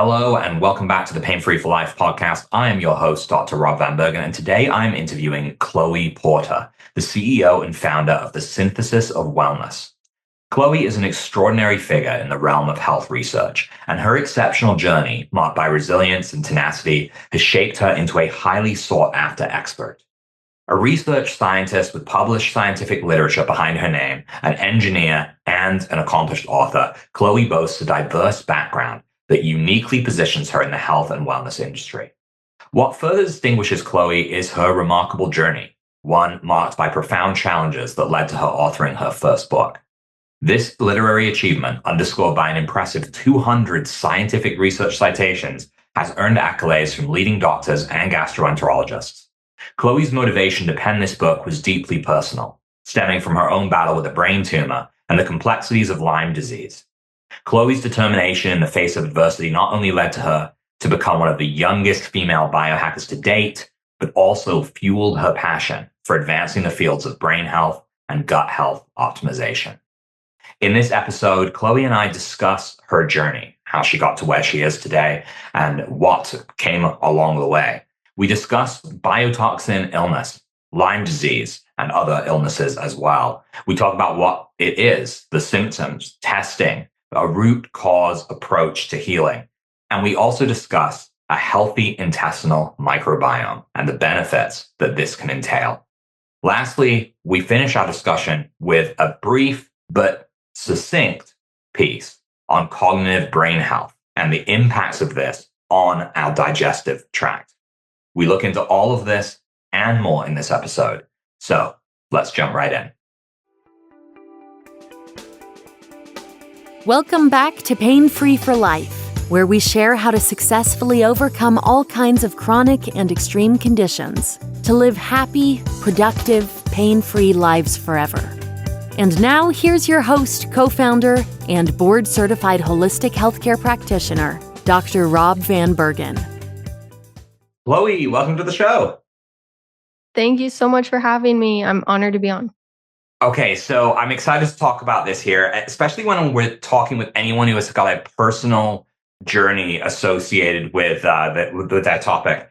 Hello and welcome back to the Pain Free for Life podcast. I am your host, Dr. Rob Vanbergen, and today I'm interviewing Chloe Porter, the CEO and founder of the Synthesis of Wellness. Chloe is an extraordinary figure in the realm of health research, and her exceptional journey, marked by resilience and tenacity, has shaped her into a highly sought-after expert. A research scientist with published scientific literature behind her name, an engineer, and an accomplished author, Chloe boasts a diverse background that uniquely positions her in the health and wellness industry. What further distinguishes Chloe is her remarkable journey, one marked by profound challenges that led to her authoring her first book. This literary achievement, underscored by an impressive 200 scientific research citations, has earned accolades from leading doctors and gastroenterologists. Chloe's motivation to pen this book was deeply personal, stemming from her own battle with a brain tumor and the complexities of Lyme disease. Chloe's determination in the face of adversity not only led to her to become one of the youngest female biohackers to date, but also fueled her passion for advancing the fields of brain health and gut health optimization. In this episode, Chloe and I discuss her journey, how she got to where she is today, and what came along the way. We discuss biotoxin illness, Lyme disease, and other illnesses as well. We talk about what it is, the symptoms, testing, a root cause approach to healing. And we also discuss a healthy intestinal microbiome and the benefits that this can entail. Lastly, we finish our discussion with a brief but succinct piece on cognitive brain health and the impacts of this on our digestive tract. We look into all of this and more in this episode. So let's jump right in. Welcome back to Pain Free for Life, where we share how to successfully overcome all kinds of chronic and extreme conditions to live happy, productive, pain-free lives forever. And now, here's your host, co-founder, and board-certified holistic healthcare practitioner, Dr. Rob Vanbergen. Chloe, welcome to the show. Thank you so much for having me. I'm honored to be on. Okay, so I'm excited to talk about this here, especially when we're talking with anyone who has got a personal journey associated with that topic.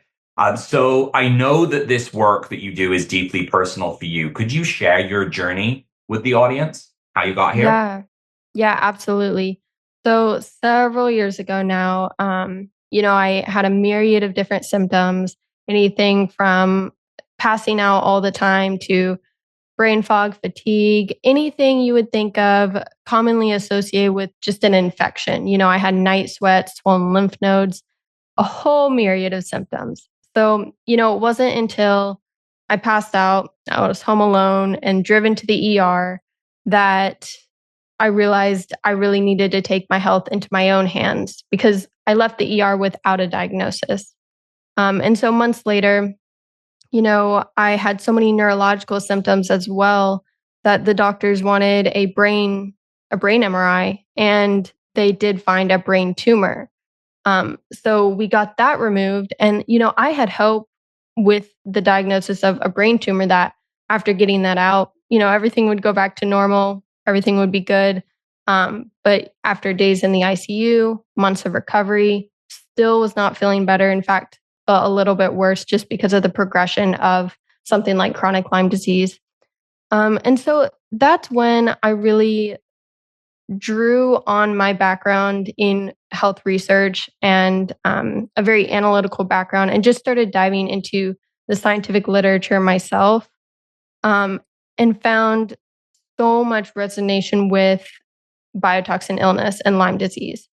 So I know that this work that you do is deeply personal for you. Could you share your journey with the audience, how you got here? Yeah, absolutely. So several years ago now, I had a myriad of different symptoms, anything from passing out all the time to brain fog, fatigue, anything you would think of commonly associated with just an infection. I had night sweats, swollen lymph nodes, a whole myriad of symptoms. So, it wasn't until I passed out, I was home alone and driven to the ER that I realized I really needed to take my health into my own hands because I left the ER without a diagnosis. And so months later, I had so many neurological symptoms as well that the doctors wanted a brain MRI, and they did find a brain tumor. So we got that removed. And, I had hope with the diagnosis of a brain tumor that after getting that out, everything would go back to normal. Everything would be good. But after days in the ICU, months of recovery, still was not feeling better. In fact, felt a little bit worse just because of the progression of something like chronic Lyme disease. And so that's when I really drew on my background in health research and a very analytical background and just started diving into the scientific literature myself and found so much resonation with biotoxin illness and Lyme disease.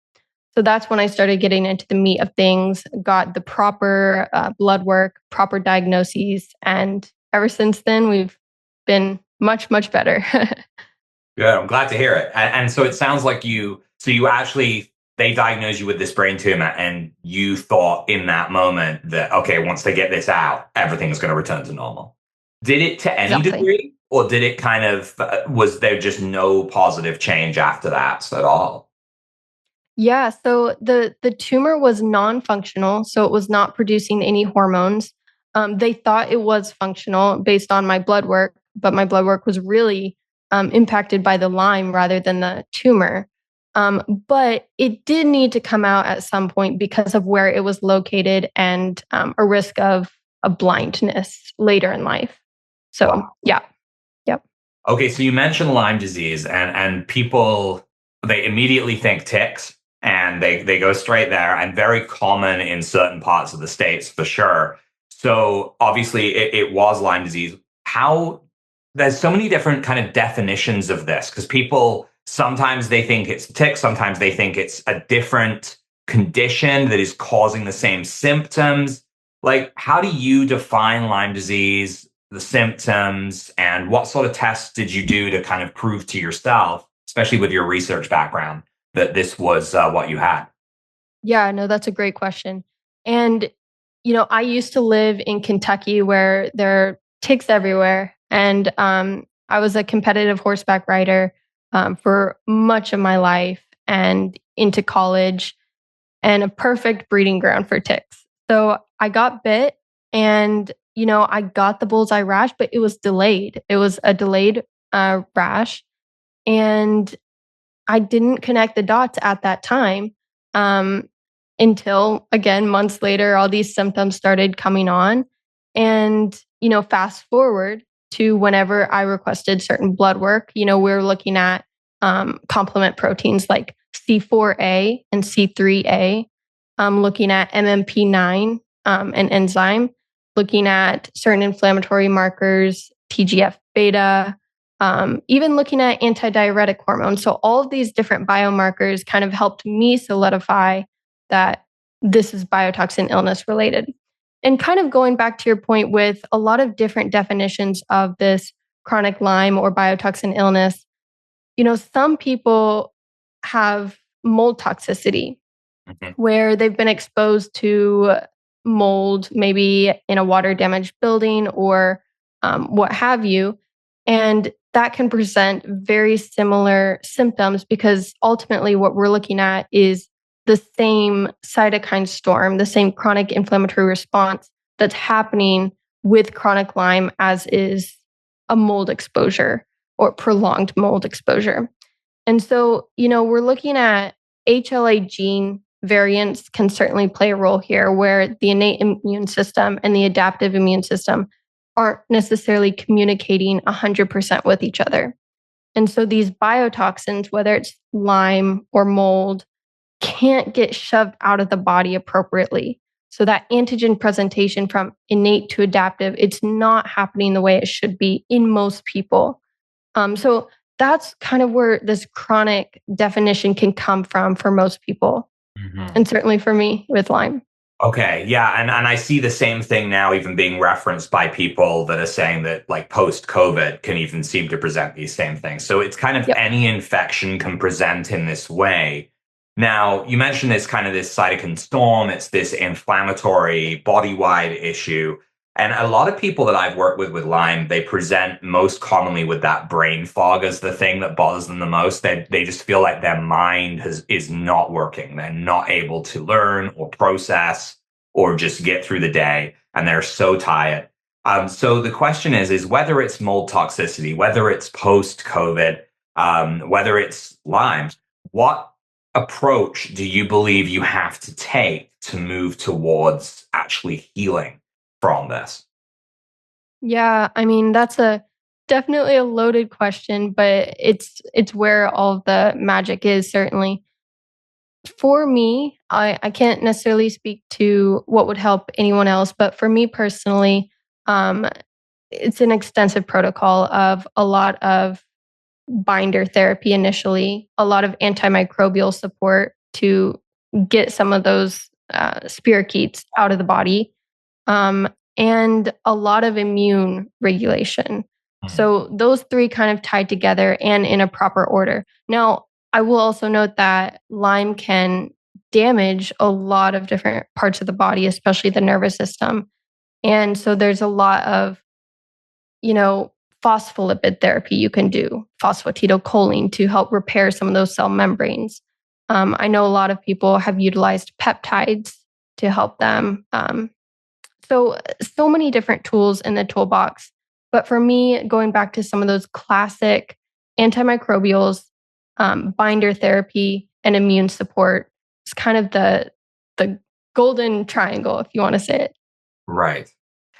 So that's when I started getting into the meat of things, got the proper blood work, proper diagnoses. And ever since then, we've been much, much better. Good. I'm glad to hear it. And so it sounds like they diagnosed you with this brain tumor and you thought in that moment that, okay, once they get this out, everything is going to return to normal. Did it to any degree? Or did it kind of, was there just no positive change after that at all? Yeah, so the tumor was non-functional, so it was not producing any hormones. They thought it was functional based on my blood work, but my blood work was really impacted by the Lyme rather than the tumor. But it did need to come out at some point because of where it was located and a risk of a blindness later in life. So, Wow. yeah. Yep. Okay, so you mentioned Lyme disease, and people, they immediately think ticks, and they go straight there, and very common in certain parts of the states for sure. So obviously it was Lyme disease. How There's so many different kind of definitions of this, because people sometimes they think it's ticks, sometimes they think it's a different condition that is causing the same symptoms. Like, how do you define Lyme disease, the symptoms, and what sort of tests did you do to kind of prove to yourself, especially with your research background, that this was what you had? Yeah, no, that's a great question. And, I used to live in Kentucky where there are ticks everywhere. And I was a competitive horseback rider for much of my life and into college, and a perfect breeding ground for ticks. So I got bit and, I got the bullseye rash, but it was delayed. It was a delayed rash. And I didn't connect the dots at that time um, until, again, months later, all these symptoms started coming on. And, fast forward to whenever I requested certain blood work, we're looking at complement proteins like C4A and C3A, looking at MMP9, an enzyme, looking at certain inflammatory markers, TGF beta, even looking at antidiuretic hormones. So all of these different biomarkers kind of helped me solidify that this is biotoxin illness related. And kind of going back to your point with a lot of different definitions of this chronic Lyme or biotoxin illness, some people have mold toxicity Mhm. where they've been exposed to mold, maybe in a water damaged building or what have you. And that can present very similar symptoms because ultimately what we're looking at is the same cytokine storm, the same chronic inflammatory response that's happening with chronic Lyme as is a mold exposure or prolonged mold exposure. And so, we're looking at HLA gene variants can certainly play a role here where the innate immune system and the adaptive immune system aren't necessarily communicating 100% with each other. And so these biotoxins, whether it's Lyme or mold, can't get shoved out of the body appropriately. So that antigen presentation from innate to adaptive, it's not happening the way it should be in most people. So that's kind of where this chronic definition can come from for most people. Mhm. And certainly for me with Lyme. Okay, yeah, and I see the same thing now even being referenced by people that are saying that like post COVID can even seem to present these same things. So it's kind of Yep. any infection can present in this way. Now, you mentioned this kind of this cytokine storm, it's this inflammatory body-wide issue. And a lot of people that I've worked with Lyme, they present most commonly with that brain fog as the thing that bothers them the most. They just feel like their mind is not working. They're not able to learn or process or just get through the day, and they're so tired. So the question is whether it's mold toxicity, whether it's post COVID, whether it's Lyme, what approach do you believe you have to take to move towards actually healing from this? Yeah, I mean that's a definitely a loaded question, but it's where all of the magic is certainly. For me, I can't necessarily speak to what would help anyone else, but for me personally, um, it's an extensive protocol of a lot of binder therapy initially, a lot of antimicrobial support to get some of those spirochetes out of the body, um, and a lot of immune regulation. Mhm. So those three kind of tied together and in a proper order. Now, I will also note that Lyme can damage a lot of different parts of the body, especially the nervous system. And so there's a lot of you know, phospholipid therapy you can do, phosphatidylcholine to help repair some of those cell membranes. I know a lot of people have utilized peptides to help them. So many different tools in the toolbox. But for me, going back to some of those classic antimicrobials, binder therapy, and immune support. It's kind of the golden triangle, if you want to say it. Right.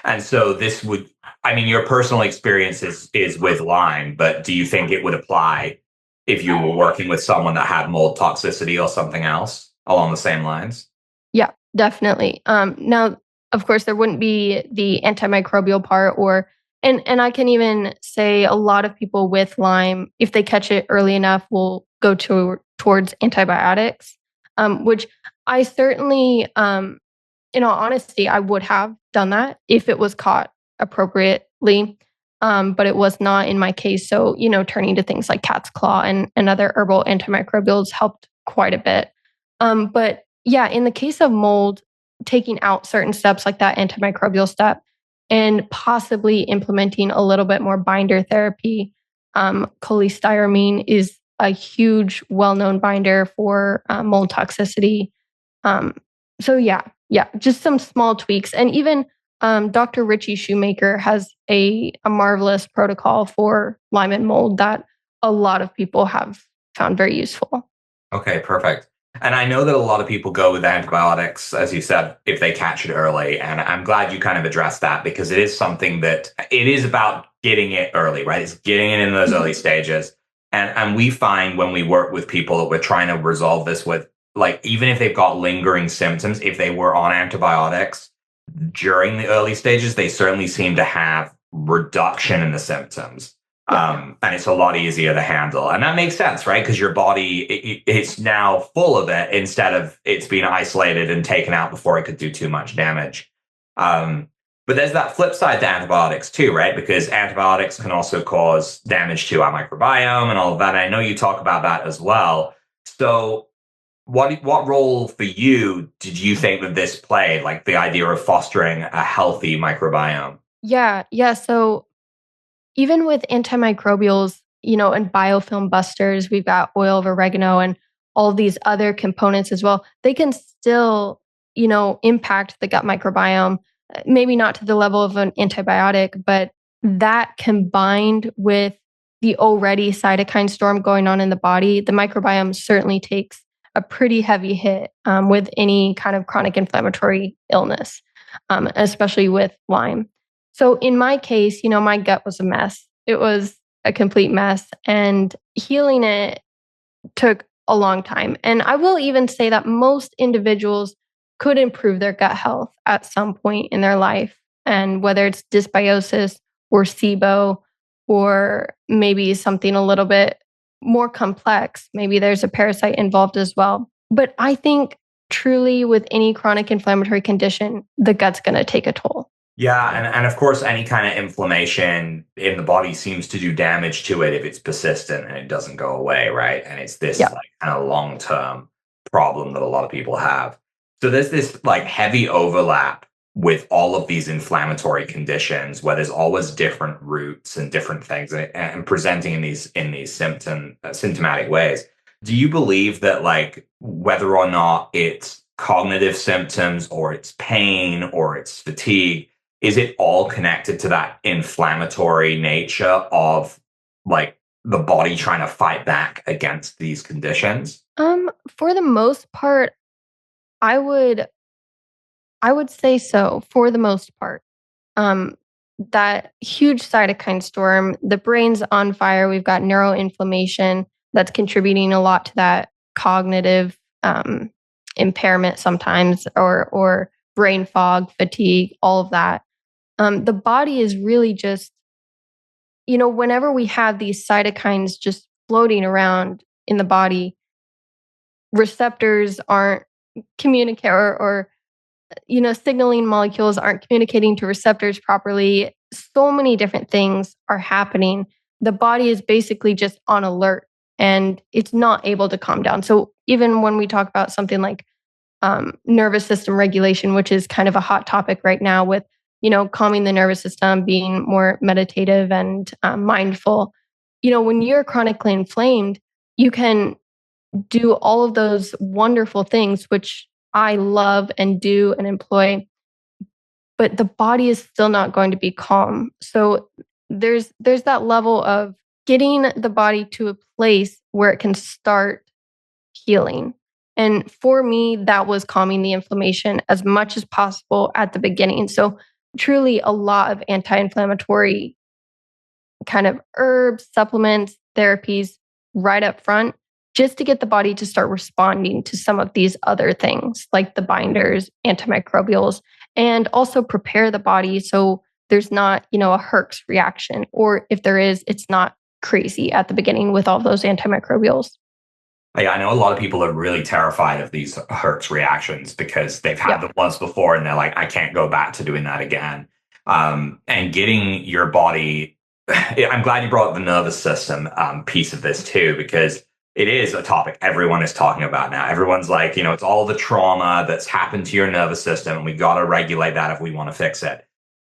And so this would, I mean, your personal experience is with Lyme, but do you think it would apply if you were working with someone that had mold toxicity or something else along the same lines? Yeah, definitely. Now, of course, there wouldn't be the antimicrobial part, or and I can even say a lot of people with Lyme, if they catch it early enough, will go towards antibiotics, which I certainly, in all honesty, I would have done that if it was caught appropriately. But it was not in my case. So, turning to things like cat's claw and other herbal antimicrobials helped quite a bit. But yeah, in the case of mold, taking out certain steps like that antimicrobial step and possibly implementing a little bit more binder therapy. Cholestyramine is a huge, well known binder for mold toxicity. Um, so yeah, just some small tweaks. And even Dr. Richie Shoemaker has a marvelous protocol for Lyme and mold that a lot of people have found very useful. Okay, perfect. And I know that a lot of people go with antibiotics, as you said, if they catch it early. And I'm glad you kind of addressed that because it is something that it is about getting it early, right? It's getting it in those early stages. And we find when we work with people that we're trying to resolve this with, like, even if they've got lingering symptoms, if they were on antibiotics during the early stages, they certainly seem to have reduction in the symptoms. And it's a lot easier to handle. And that makes sense, right? Because your body, it's now full of it instead of it's being isolated and taken out before it could do too much damage. But there's that flip side to antibiotics too, right? Because antibiotics can also cause damage to our microbiome and all of that. I know you talk about that as well. So what role for you did you think that this played, like the idea of fostering a healthy microbiome? Yeah. So even with antimicrobials, and biofilm busters, we've got oil of oregano and all these other components as well. They can still, impact the gut microbiome, maybe not to the level of an antibiotic, but that combined with the already cytokine storm going on in the body, the microbiome certainly takes a pretty heavy hit with any kind of chronic inflammatory illness, especially with Lyme. So in my case, my gut was a mess. It was a complete mess, and healing it took a long time. And I will even say that most individuals could improve their gut health at some point in their life. And whether it's dysbiosis or SIBO, or maybe something a little bit more complex, maybe there's a parasite involved as well. But I think truly with any chronic inflammatory condition, the gut's going to take a toll. Yeah, and of course, any kind of inflammation in the body seems to do damage to it if it's persistent and it doesn't go away, right? And it's this Yeah. like kind of long-term problem that a lot of people have. So there's this like heavy overlap with all of these inflammatory conditions where there's always different roots and different things and presenting in these symptomatic ways. Do you believe that like whether or not it's cognitive symptoms or it's pain or it's fatigue, is it all connected to that inflammatory nature of like the body trying to fight back against these conditions? For the most part, I would I would say so. For the most part, um, that huge cytokine storm, the brain's on fire. We've got neuroinflammation that's contributing a lot to that cognitive impairment sometimes, or brain fog, fatigue, all of that. The body is really just, whenever we have these cytokines just floating around in the body, receptors aren't communicate or signaling molecules aren't communicating to receptors properly. So many different things are happening. The body is basically just on alert and it's not able to calm down. So even when we talk about something like nervous system regulation, which is kind of a hot topic right now with, calming the nervous system, being more meditative and mindful, when you're chronically inflamed, you can do all of those wonderful things, which I love and do and employ, but the body is still not going to be calm. So there's that level of getting the body to a place where it can start healing. And for me, that was calming the inflammation as much as possible at the beginning. So, truly, a lot of anti inflammatory kind of herbs, supplements, therapies right up front, just to get the body to start responding to some of these other things like the binders, antimicrobials, and also prepare the body so there's not, a Herx reaction. Or if there is, it's not crazy at the beginning with all those antimicrobials. Yeah, I know a lot of people are really terrified of these Herx reactions because they've had Yep. them once before and they're like, I can't go back to doing that again. And getting your body, I'm glad you brought up the nervous system piece of this too, because it is a topic everyone is talking about now. Everyone's like, it's all the trauma that's happened to your nervous system and we've got to regulate that if we want to fix it.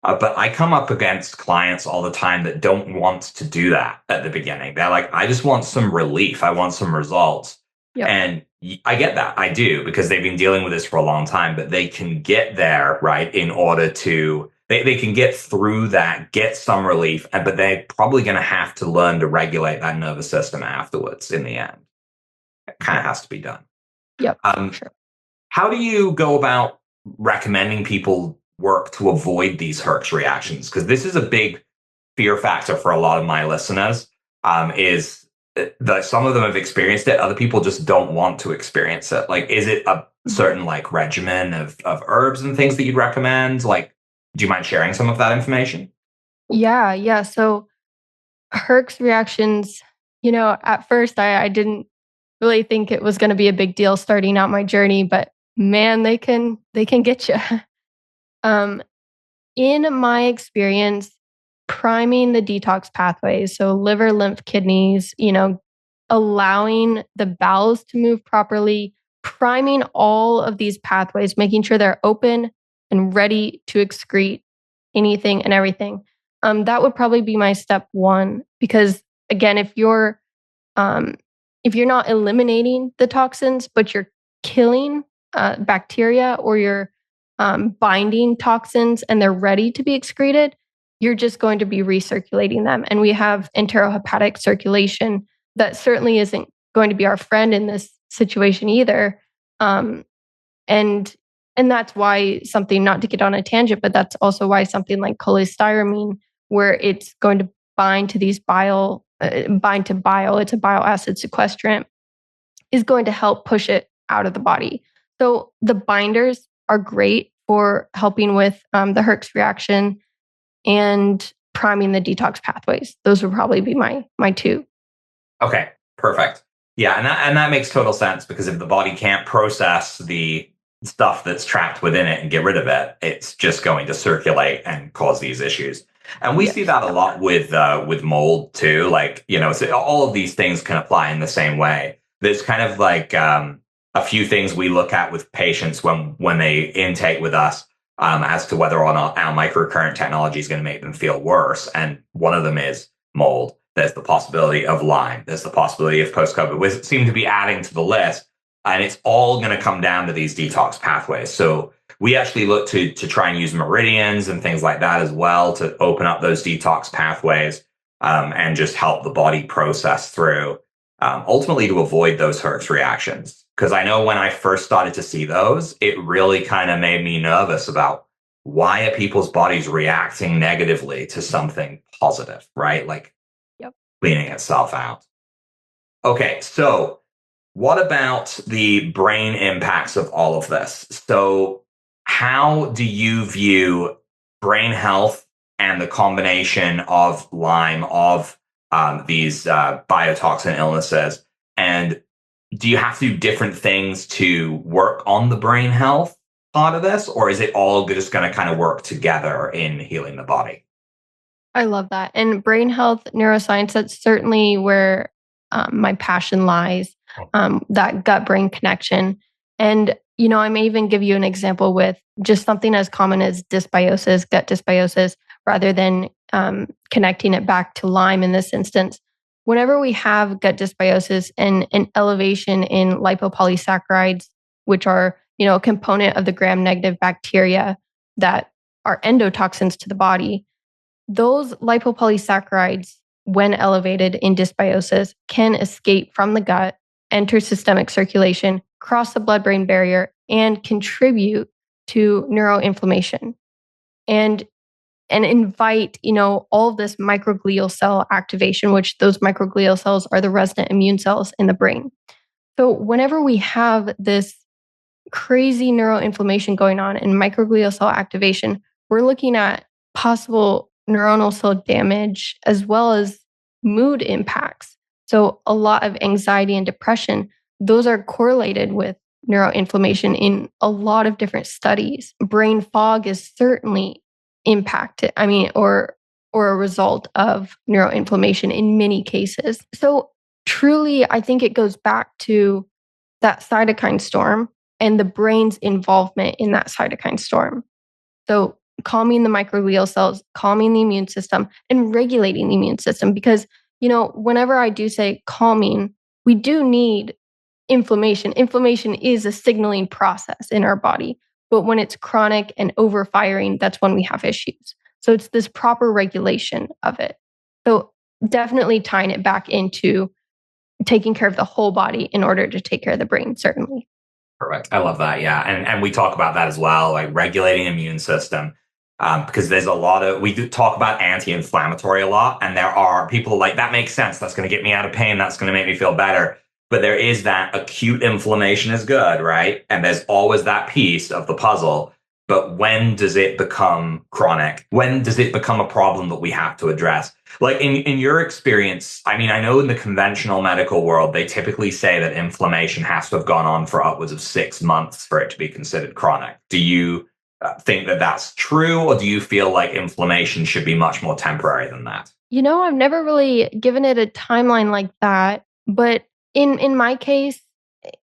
But I come up against clients all the time that don't want to do that at the beginning. They're like, I just want some relief. I want some results. Yep. And I get that. I do, because they've been dealing with this for a long time, but they can get there, right? In order to, they can get through that, get some relief, but they're probably going to have to learn to regulate that nervous system afterwards in the end. It kind of has to be done. Yep. Sure. How do you go about recommending people work to avoid these Herx reactions? Because this is a big fear factor for a lot of my listeners, is that some of them have experienced it. Other people just don't want to experience it. Like, is it a certain like regimen of herbs and things that you'd recommend? Like, do you mind sharing some of that information? Yeah. So Herx reactions, at first I didn't really think it was going to be a big deal starting out my journey, but man, they can get you. Um, in my experience, priming the detox pathways, so liver, lymph, kidneys, allowing the bowels to move properly, priming all of these pathways, making sure they're open and ready to excrete anything and everything. That would probably be my step one, because again, um, if you're not eliminating the toxins, but you're killing bacteria, or you're binding toxins and they're ready to be excreted, you're just going to be recirculating them. And we have enterohepatic circulation that certainly isn't going to be our friend in this situation either. Um, and and that's why something, not to get on a tangent, but that's also why something like cholestyramine, where it's going to bind to these bind to bile, it's a bile acid sequestrant, is going to help push it out of the body. So the binders are great for helping with the Herx reaction and priming the detox pathways. Those would probably be my two. Okay, perfect. Yeah, and that makes total sense, because if the body can't process the stuff that's trapped within it and get rid of it, it's just going to circulate and cause these issues. And we see Yes. that a lot with mold too. Like, so all of these things can apply in the same way. There's kind of like a few things we look at with patients when they intake with us, as to whether or not our microcurrent technology is going to make them feel worse. And one of them is mold. There's the possibility of Lyme. There's the possibility of post-COVID. We seem to be adding to the list, and it's all going to come down to these detox pathways. So we actually look to try and use meridians and things like that as well to open up those detox pathways, and just help the body process through, ultimately to avoid those Herx reactions. Because I know when I first started to see those, it really kind of made me nervous about, why are people's bodies reacting negatively to something positive, right? Like, Yep. cleaning itself out. Okay, so what about the brain impacts of all of this? So, how do you view brain health and the combination of Lyme, of these biotoxin illnesses? And do you have to do different things to work on the brain health part of this, or is it all just going to kind of work together in healing the body? I love that. And brain health, neuroscience, that's certainly where my passion lies, that gut brain connection. And, I may even give you an example with just something as common as dysbiosis, gut dysbiosis, rather than connecting it back to Lyme in this instance. Whenever we have gut dysbiosis and an elevation in lipopolysaccharides, which are, a component of the gram-negative bacteria that are endotoxins to the body, those lipopolysaccharides when elevated in dysbiosis, can escape from the gut, enter systemic circulation, cross the blood-brain barrier, and contribute to neuroinflammation. And invite, all of this microglial cell activation, which those microglial cells are the resident immune cells in the brain. So whenever we have this crazy neuroinflammation going on and microglial cell activation, we're looking at possible neuronal cell damage as well as mood impacts. So a lot of anxiety and depression, those are correlated with neuroinflammation in a lot of different studies. Brain fog is certainly impacted, or a result of neuroinflammation in many cases. So truly, I think it goes back to that cytokine storm and the brain's involvement in that cytokine storm. So calming the microglial cells, calming the immune system, and regulating the immune system. Because, whenever I do say calming, we do need inflammation. Inflammation is a signaling process in our body. But when it's chronic and overfiring, that's when we have issues. So it's this proper regulation of it. So definitely tying it back into taking care of the whole body in order to take care of the brain, certainly. Correct. I love that. Yeah. And we talk about that as well, like regulating immune system. Because there's we do talk about anti-inflammatory a lot. And there are people like, that makes sense. That's going to get me out of pain. That's going to make me feel better. But there is that acute inflammation is good, right? And there's always that piece of the puzzle. But when does it become chronic? When does it become a problem that we have to address? Like in your experience, I know in the conventional medical world, they typically say that inflammation has to have gone on for upwards of 6 months for it to be considered chronic. Do you think that that's true? Or do you feel like inflammation should be much more temporary than that? I've never really given it a timeline like that. But in my case,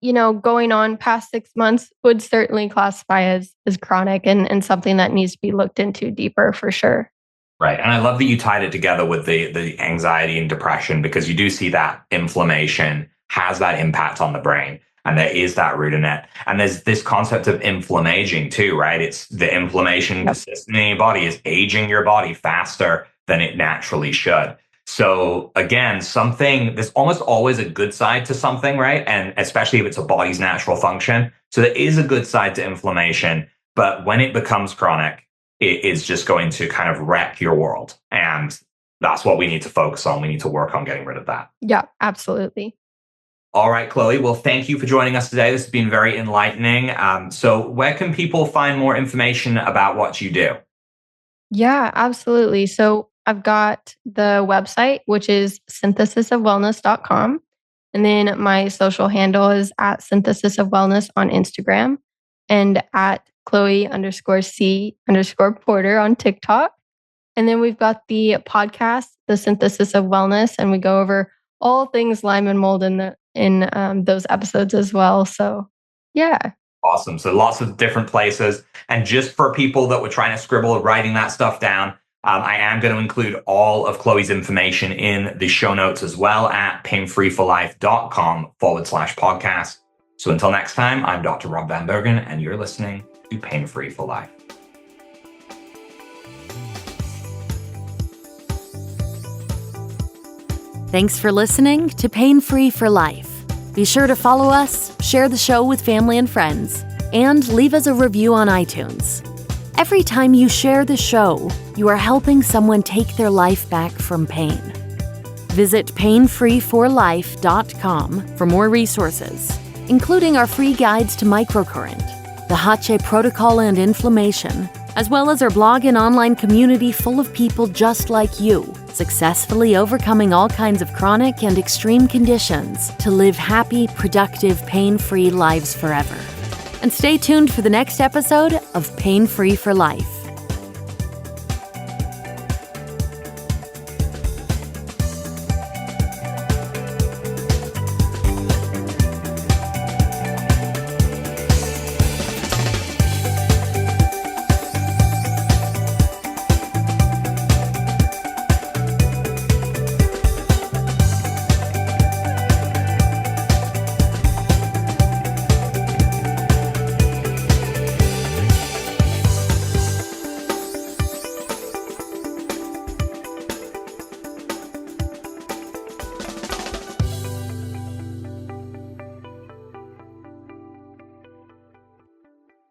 going on past 6 months would certainly classify as chronic and something that needs to be looked into deeper for sure. Right. And I love that you tied it together with the anxiety and depression, because you do see that inflammation has that impact on the brain. And there is that root in it. And there's this concept of inflammaging too, right? It's the inflammation persisting in your body is aging your body faster than it naturally should. So again, there's almost always a good side to something, right? And especially if it's a body's natural function. So there is a good side to inflammation, but when it becomes chronic, it is just going to kind of wreck your world. And that's what we need to focus on. We need to work on getting rid of that. Yeah, absolutely. All right, Chloe. Well, thank you for joining us today. This has been very enlightening. So where can people find more information about what you do? Yeah, absolutely. So I've got the website, which is synthesisofwellness.com. And then my social handle is at synthesisofwellness on Instagram and at Chloe_C_Porter on TikTok. And then we've got the podcast, The Synthesis of Wellness, and we go over all things Lyme and mold in those episodes as well. So, yeah. Awesome. So lots of different places. And just for people that were trying to scribble writing that stuff down, I am going to include all of Chloe's information in the show notes as well at painfreeforlife.com/podcast. So until next time, I'm Dr. Rob Vanbergen, and you're listening to Pain Free for Life. Thanks for listening to Pain Free for Life. Be sure to follow us, share the show with family and friends, and leave us a review on iTunes. Every time you share the show, you are helping someone take their life back from pain. Visit painfreeforlife.com for more resources, including our free guides to microcurrent, the Hache protocol and inflammation, as well as our blog and online community full of people just like you, successfully overcoming all kinds of chronic and extreme conditions to live happy, productive, pain-free lives forever. And stay tuned for the next episode of Pain Free for Life.